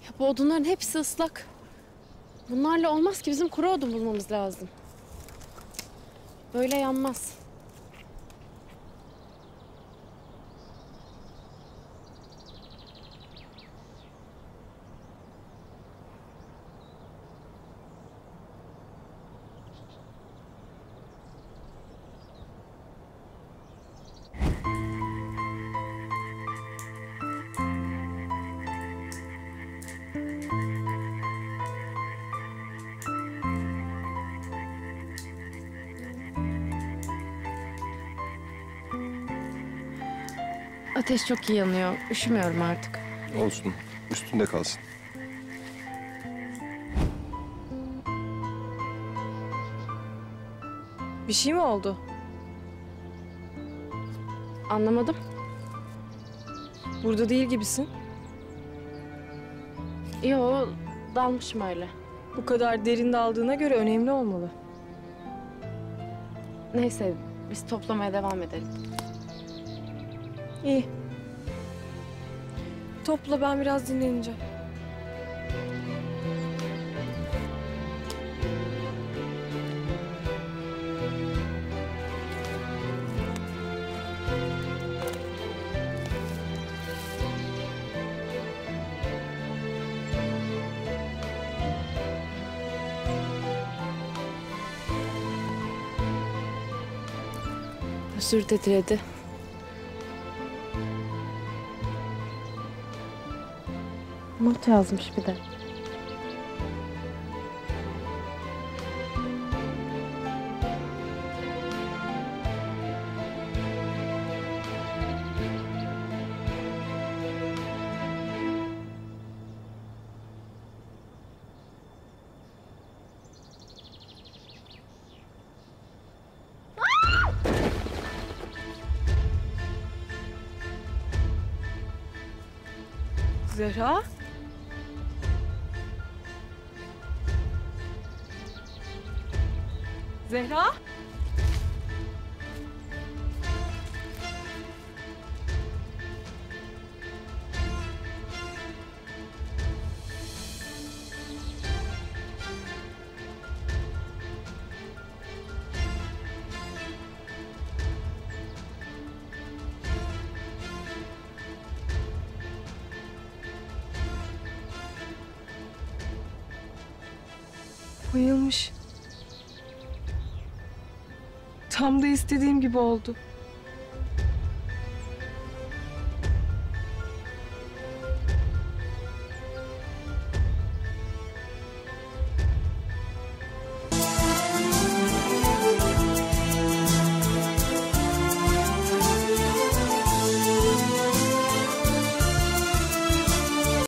Ya bu odunların hepsi ıslak. Bunlarla olmaz ki, bizim kuru odun bulmamız lazım. Böyle yanmaz. Ateş çok iyi yanıyor. Üşümüyorum artık. Olsun. Üstünde kalsın. Bir şey mi oldu? Anlamadım. Burada değil gibisin. Yo, dalmışım öyle. Bu kadar derin daldığına göre önemli olmalı. Neyse, biz toplamaya devam edelim. İyi. Topla, ben biraz dinleneceğim. Özür titredi. Not yazmış bir de. Zehra? Zehra? Bayılmış. Tam da istediğim gibi oldu.